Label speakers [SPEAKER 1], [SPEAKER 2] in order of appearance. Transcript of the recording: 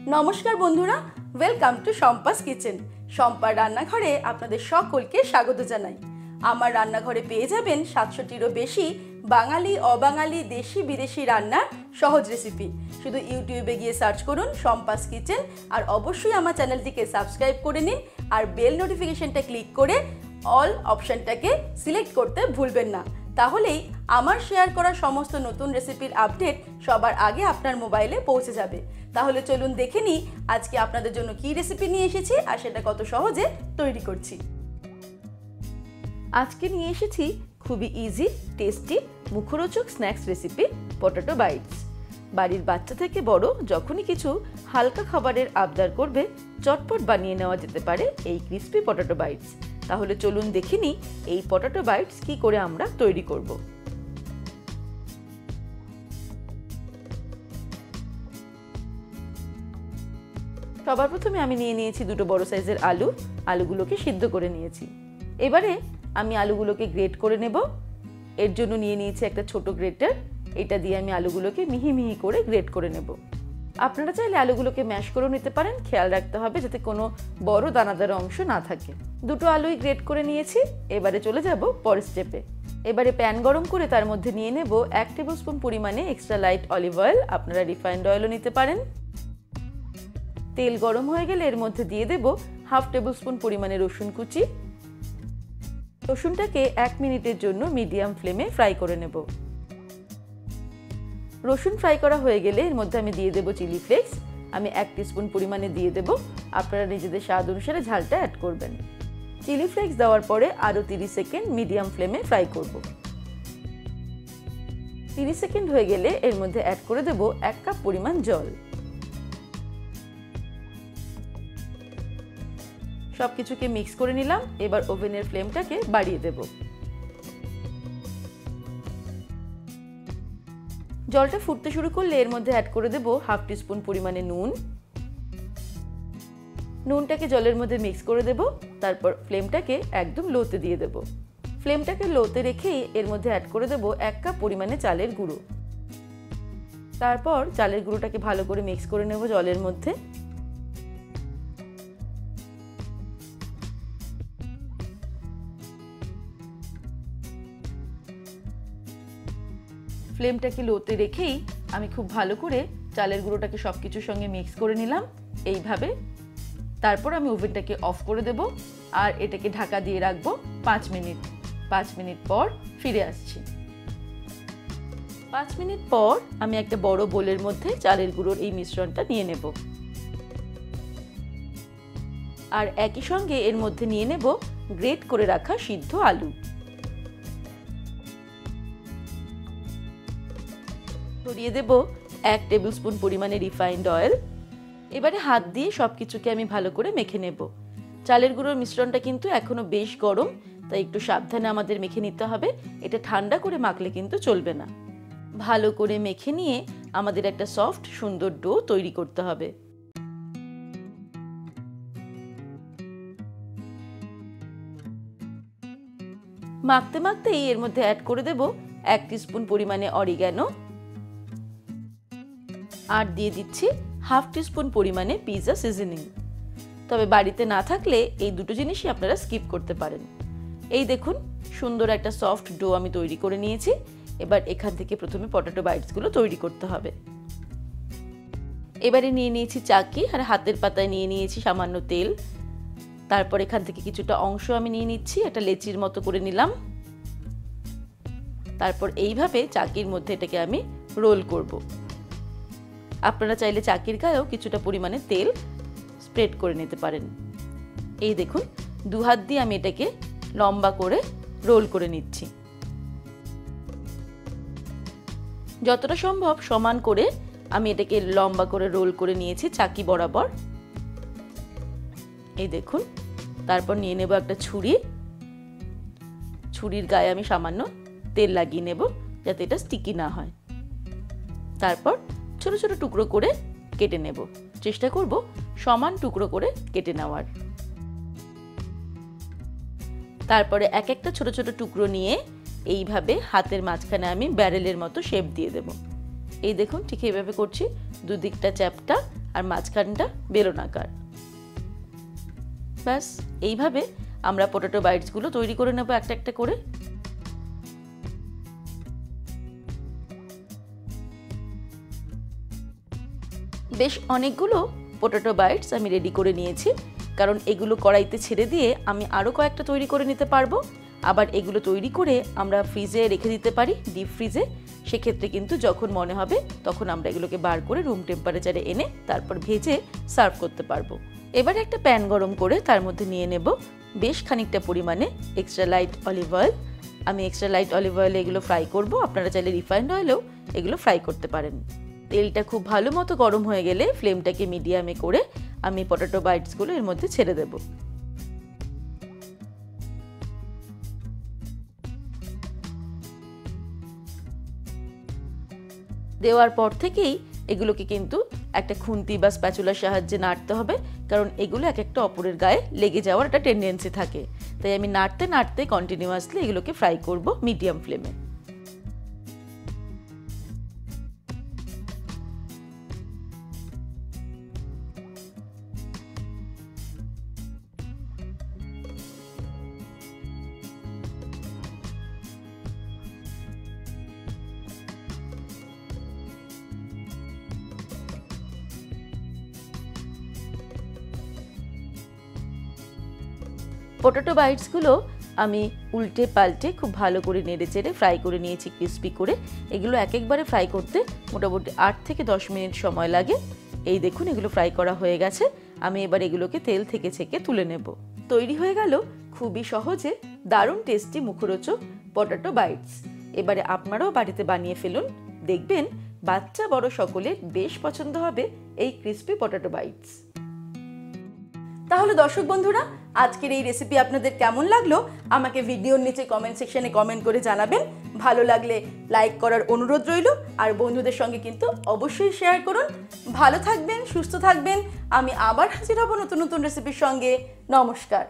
[SPEAKER 1] নমস্কার বন্ধুরা, welcome to Shampa's kitchen. শম্পার রান্নাঘরে আপনাদের সকলকে স্বাগত জানাই। আমার রান্নাঘরে পেয়ে যাবেন 700টিরও বেশি বাঙালি, অবাঙালি, দেশি বিদেশি রান্নার সহজ রেসিপি। শুধু ইউটিউবে গিয়ে সার্চ করুন শম্পাস কিচেন, আর অবশ্যই আমার চ্যানেলটিকে সাবস্ক্রাইব করে নিন আর বেল নোটিফিকেশনটা ক্লিক করে অল অপশানটাকে সিলেক্ট করতে ভুলবেন না। তাহলেই আমার শেয়ার করা সমস্ত নতুন রেসিপির আপডেট সবার আগে আপনার মোবাইলে পৌঁছে যাবে। তাহলে চলুন দেখে নিই আজকে আপনাদের জন্য কী রেসিপি নিয়ে এসেছি আর সেটা কত সহজে তৈরি করছি। আজকে নিয়ে এসেছি খুবই ইজি, টেস্টি, মুখরোচক স্ন্যাক্স রেসিপি পটেটো বাইটস। বাড়ির বাচ্চা থেকে বড় যখনই কিছু হালকা খাবারের আবদার করবে, চটপট বানিয়ে নেওয়া যেতে পারে এই ক্রিস্পি পটেটো বাইটস। তাহলে চলুন দেখে নিই এই পটেটো বাইটস কী করে আমরা তৈরি করব। সবার প্রথমে আমি নিয়ে নিয়েছি দুটো বড় সাইজের আলুগুলোকে সিদ্ধ করে নিয়েছি। এবারে আমি আলুগুলোকে গ্রেট করে নেব। এর জন্য নিয়ে নিয়েছি একটা ছোট গ্রেটার। এটা দিয়ে আমি আলুগুলোকে মিহি মিহি করে গ্রেট করে নেব। আপনারা চাইলে আলুগুলোকে ম্যাশ করেও নিতে পারেন, খেয়াল রাখতে হবে যাতে কোনো বড় দানাদার অংশ না থাকে। দুটো আলুই গ্রেট করে নিয়েছি। এবারে চলে যাব পরের স্টেপে। এবারে প্যান গরম করে তার মধ্যে নিয়ে নেব 1 টেবিল স্পুন পরিমাণে এক্সট্রা লাইট অলিভ অয়েল। আপনারা রিফাইন্ড অয়েলও নিতে পারেন। তেল গরম হয়ে গেলে এর মধ্যে দিয়ে দেব 1/2 টেবিল স্পুন পরিমাণে রসুন কুচি। রসুনটাকে 1 মিনিটের জন্য মিডিয়াম ফ্লেমে ফ্রাই করে নেব। রসুন ফ্রাই করা হয়ে গেলে এর মধ্যে আমি দিয়ে দেব চিলি ফ্লেক্স। আমি 1 টিস্পুন পরিমাণে দিয়ে দেব। আপনারা নিজেদের স্বাদ অনুসারে ঝালটা অ্যাড করবেন। চিলি ফ্লেক্স দেওয়ার পরে আরও 30 সেকেন্ড মিডিয়াম ফ্লেমে ফ্রাই করব। 30 সেকেন্ড হয়ে গেলে এর মধ্যে অ্যাড করে দেব 1 কাপ পরিমাণ জল। সবকিছুকে মিক্স করে নিলাম। এবার ওভেনের ফ্লেমটাকে বাড়িয়ে দেব। জলটা ফুটতে শুরু করলে এর মধ্যে অ্যাড করে দেব 1/2 টিস্পুন পরিমাণে নুন। নুনটাকে জলের মধ্যে মিক্স করে দেব। তারপর ফ্লেমটাকে একদম লোতে দিয়ে দেব। ফ্লেমটাকে লোতে রেখেই এর মধ্যে অ্যাড করে দেব 1 কাপ পরিমাণে চালের গুঁড়ো। তারপর চালের গুঁড়োটাকে ভালো করে মিক্স করে নেব জলের মধ্যে। ফ্লেমটাকে লোতে রেখেই আমি খুব ভালো করে চালের গুঁড়োটাকে সব কিছুর সঙ্গে মিক্স করে নিলাম এইভাবে। তারপর আমি ওভেনটাকে অফ করে দেব আর এটাকে ঢাকা দিয়ে রাখবো 5 মিনিট। 5 মিনিট পর ফিরে আসছি। 5 মিনিট পর আমি একটা বড় বোলের মধ্যে চালের গুঁড়োর এই মিশ্রণটা নিয়ে নেব। আর একই সঙ্গে এর মধ্যে নিয়ে নেব গ্রেট করে রাখা সিদ্ধ আলু। ছড়িয়ে দেব 1 টেবিল স্পুন পরিমাণে রিফাইন্ড অয়েল। এবারে হাত দিয়ে সবকিছুকে আমি ভালো করে মেখে নেব। চালের গুঁড়োর মিশ্রণটা কিন্তু এখনো বেশ গরম, তাই একটু সাবধানে আমাদের মেখে নিতে হবে। এটা ঠান্ডা করে মাখলে কিন্তু চলবে না। ভালো করে মেখে নিয়ে আমাদের একটা সফট সুন্দর ডো তৈরি করতে হবে। মাখতে মাখতেই এর মধ্যে অ্যাড করে দেব 1 টিস্পুন পরিমাণে অরিগ্যানো। আর দিয়ে দিচ্ছি 1/2 টিস্পুন পরিমাণে পিৎজা সিজনিং। তবে বাড়িতে না থাকলে এই দুটো জিনিসই আপনারা স্কিপ করতে পারেন। এই দেখুন, সুন্দর একটা সফট ডো আমি তৈরি করে নিয়েছি। এবার এখান থেকে প্রথমে পটেটো বাইটসগুলো তৈরি করতে হবে। এবারে নিয়ে নিয়েছি চাকি আর হাতের পাতায় নিয়ে নিয়েছি সামান্য তেল। তারপর এখান থেকে কিছুটা অংশ আমি নিয়ে নিচ্ছি, একটা লেচির মতো করে নিলাম। তারপর এইভাবে চাকির মধ্যে এটাকে আমি রোল করব। আপনারা চাইলে চাকির গায়েও কিছুটা পরিমাণে তেল স্প্রেড করে নিতে পারেন। এই দেখুন, 2 হাত দিয়ে আমি এটাকে লম্বা করে রোল করে নিচ্ছি। যতটা সম্ভব সমান করে আমি এটাকে লম্বা করে রোল করে নিয়েছি চাকি বরাবর। এই দেখুন, তারপর নিয়ে নেব একটা ছুরি। ছুরির গায়ে আমি সামান্য তেল লাগিয়ে নেব যাতে এটা স্টিকি না হয়। তারপর ছোট ছোট টুকরো করে কেটে নেব। চেষ্টা করব সমান টুকরো করে কেটে নেওয়ার। তারপরে এক একটা ছোট ছোট টুকরো নিয়ে এইভাবে হাতের মাঝখানে আমি ব্যারেলের মতো শেপ দিয়ে দেব। এই দেখুন, ঠিক এইভাবে করছি। দুদিকটা চ্যাপ্টা আর মাঝখানটা বেলনাকার। ব্যাস এইভাবে আমরা পটেটো বাইটসগুলো তৈরি করে নেব একটা একটা করে। বেশ অনেকগুলো পটেটো বাইটস আমি রেডি করে নিয়েছি, কারণ এগুলো কড়াইতে ছেড়ে দিয়ে আমি আরও কয়েকটা তৈরি করে নিতে পারবো। আবার এগুলো তৈরি করে আমরা ফ্রিজে রেখে দিতে পারি, ডিপ ফ্রিজে। সেক্ষেত্রে কিন্তু যখন মনে হবে তখন আমরা এগুলোকে বার করে রুম টেম্পারেচারে এনে তারপর ভেজে সার্ভ করতে পারবো। এবারে একটা প্যান গরম করে তার মধ্যে নিয়ে নেব বেশ খানিকটা পরিমাণে এক্সট্রা লাইট অলিভ অয়েল। আমি এক্সট্রা লাইট অলিভ অয়েলে এগুলো ফ্রাই করব, আপনারা চাইলে রিফাইন্ড অয়েলেও এগুলো ফ্রাই করতে পারেন। তেলটা খুব ভালো মতো গরম হয়ে গেলে ফ্লেমটাকে মিডিয়ামে করে আমি পটেটো বাইটসগুলো এর মধ্যে ছেড়ে দেব। দেওয়ার পর থেকেই এগুলোকে কিন্তু একটা খুন্তি বা স্প্যাচুলার সাহায্যে নাড়তে হবে, কারণ এগুলো এক একটা অপরের গায়ে লেগে যাওয়ার একটা টেন্ডেন্সি থাকে। তাই আমি নাড়তে নাড়তে কন্টিনিউয়াসলি এগুলোকে ফ্রাই করব মিডিয়াম ফ্লেমে। পটেটো বাইটসগুলো আমি উল্টে পাল্টে খুব ভালো করে নেড়ে চেড়ে ফ্রাই করে নিয়েছি ক্রিস্পি করে। এগুলো এক একবারে ফ্রাই করতে মোটামুটি 8 থেকে 10 মিনিট সময় লাগে। এই দেখুন এগুলো ফ্রাই করা হয়ে গেছে। আমি এবার এগুলোকে তেল থেকে ছেঁকে তুলে নেব। তৈরি হয়ে গেল খুবই সহজে দারুণ টেস্টি মুখরোচক পটেটো বাইটস। এবারে আপনারাও বাড়িতে বানিয়ে ফেলুন, দেখবেন বাচ্চা বড় সকলের বেশ পছন্দ হবে এই ক্রিস্পি পটেটো বাইটস। তাহলে দর্শক বন্ধুরা, আজকের এই রেসিপি আপনাদের কেমন লাগলো আমাকে ভিডিওর নিচে কমেন্ট সেকশনে কমেন্ট করে জানাবেন। ভালো লাগলে লাইক করার অনুরোধ রইল, আর বন্ধুদের সঙ্গে কিন্তু অবশ্যই শেয়ার করুন। ভালো থাকবেন, সুস্থ থাকবেন। আমি আবার হাজির হব নতুন নতুন রেসিপির সঙ্গে। নমস্কার।